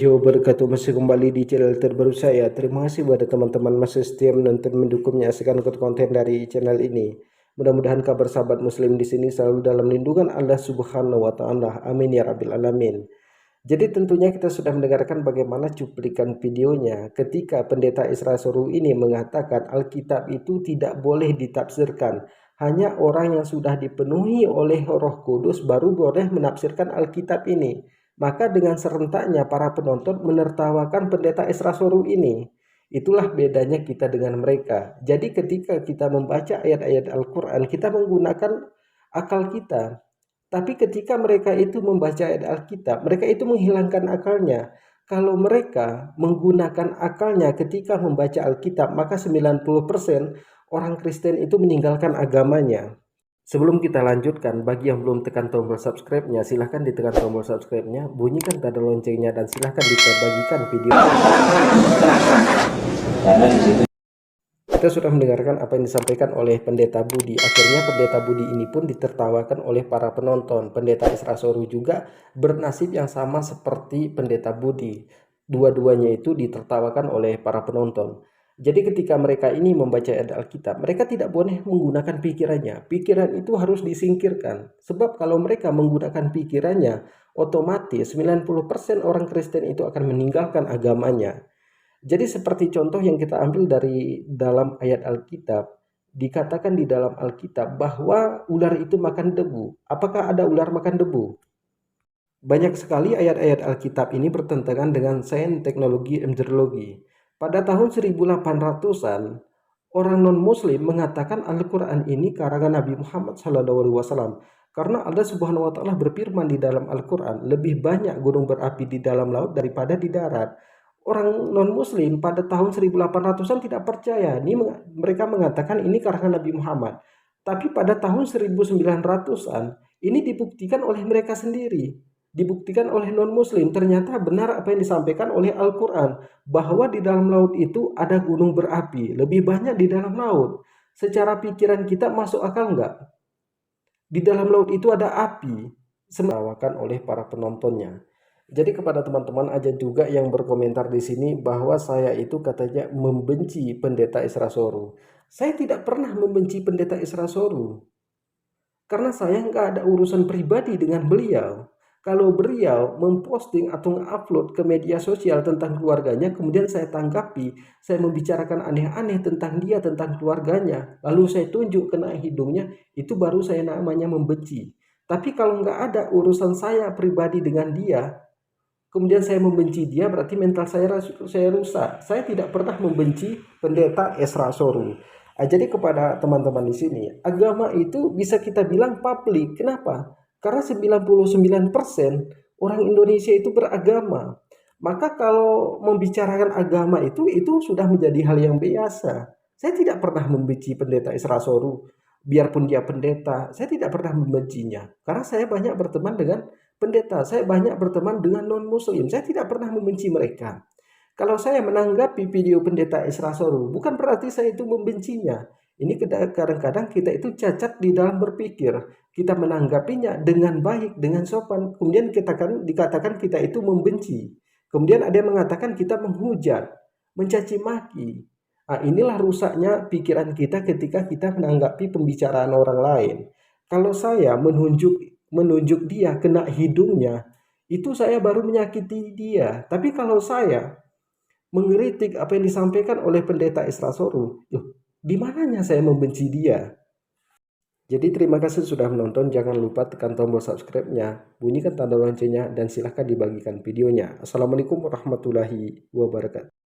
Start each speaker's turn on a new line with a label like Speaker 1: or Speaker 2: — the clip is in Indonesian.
Speaker 1: Yo berkatu masih kembali di channel terbaru saya. Terima kasih buat teman-teman masih setia menonton mendukung menyaksikan konten dari channel ini. Mudah-mudahan kabar sahabat muslim di sini selalu dalam lindungan Allah Subhanahu wa taala. Amin ya rabbil alamin. Jadi tentunya kita sudah mendengarkan bagaimana cuplikan videonya ketika pendeta Isra Soru ini mengatakan Alkitab itu tidak boleh ditafsirkan. Hanya orang yang sudah dipenuhi oleh Roh Kudus baru boleh menafsirkan Alkitab ini. Maka dengan serentaknya para penonton menertawakan pendeta Isra Soru ini. Itulah bedanya kita dengan mereka. Jadi ketika kita membaca ayat-ayat Al-Quran, kita menggunakan akal kita. Tapi ketika mereka itu membaca ayat Alkitab, mereka itu menghilangkan akalnya. Kalau mereka menggunakan akalnya ketika membaca Alkitab, maka 90% orang Kristen itu meninggalkan agamanya. Sebelum kita lanjutkan, bagi yang belum tekan tombol subscribe-nya, silahkan ditekan tombol subscribe-nya, bunyikan tanda loncengnya, dan silahkan dibagikan video. Kita sudah mendengarkan apa yang disampaikan oleh Pendeta Budi. Akhirnya Pendeta Budi ini pun ditertawakan oleh para penonton. Pendeta Isra Soru juga bernasib yang sama seperti Pendeta Budi. Dua-duanya itu ditertawakan oleh para penonton. Jadi ketika mereka ini membaca ayat Alkitab, mereka tidak boleh menggunakan pikirannya. Pikiran itu harus disingkirkan. Sebab kalau mereka menggunakan pikirannya, otomatis 90% orang Kristen itu akan meninggalkan agamanya. Jadi seperti contoh yang kita ambil dari dalam ayat Alkitab, dikatakan di dalam Alkitab bahwa ular itu makan debu. Apakah ada ular makan debu? Banyak sekali ayat-ayat Alkitab ini bertentangan dengan sains, teknologi, embriologi. Pada tahun 1800-an, orang non-muslim mengatakan Al-Quran ini karangan Nabi Muhammad SAW. Karena Allah Subhanahu wa taala berfirman di dalam Al-Quran, lebih banyak gunung berapi di dalam laut daripada di darat. Orang non-muslim pada tahun 1800-an tidak percaya. Mereka mengatakan ini karangan Nabi Muhammad. Tapi pada tahun 1900-an ini dibuktikan oleh mereka sendiri. Dibuktikan oleh non-muslim, ternyata benar apa yang disampaikan oleh Al-Quran, bahwa di dalam laut itu ada gunung berapi, lebih banyak di dalam laut. Secara pikiran kita masuk akal nggak? Di dalam laut itu ada api, semerawakan oleh para penontonnya. Jadi kepada teman-teman aja juga yang berkomentar di sini bahwa saya itu katanya membenci pendeta Isra Soru. Saya tidak pernah membenci pendeta Isra Soru, karena saya nggak ada urusan pribadi dengan beliau. Kalau beliau memposting atau upload ke media sosial tentang keluarganya, kemudian saya tanggapi, saya membicarakan aneh-aneh tentang dia, tentang keluarganya, lalu saya tunjuk kena hidungnya, itu baru saya namanya membenci. Tapi kalau nggak ada urusan saya pribadi dengan dia, kemudian saya membenci dia, berarti mental saya rusak. Saya tidak pernah membenci pendeta Isra Soru. Jadi kepada teman-teman di sini, agama itu bisa kita bilang publik. Kenapa? Karena 99% orang Indonesia itu beragama. Maka kalau membicarakan agama itu sudah menjadi hal yang biasa. Saya tidak pernah membenci pendeta Isra Soru. Biarpun dia pendeta, saya tidak pernah membencinya. Karena saya banyak berteman dengan pendeta, saya banyak berteman dengan non-muslim. Saya tidak pernah membenci mereka. Kalau saya menanggapi video pendeta Isra Soru, bukan berarti saya itu membencinya. Ini kadang-kadang kita itu cacat di dalam berpikir. Kita menanggapinya dengan baik, dengan sopan. Kemudian dikatakan kita itu membenci. Kemudian ada yang mengatakan kita menghujat, mencaci maki. Nah, inilah rusaknya pikiran kita ketika kita menanggapi pembicaraan orang lain. Kalau saya menunjuk dia kena hidungnya, itu saya baru menyakiti dia. Tapi kalau saya mengkritik apa yang disampaikan oleh pendeta Isra Soru, di mananya saya membenci dia? Jadi terima kasih sudah menonton, jangan lupa tekan tombol subscribe-nya, bunyikan tanda loncengnya, dan silahkan dibagikan videonya. Assalamualaikum warahmatullahi wabarakatuh.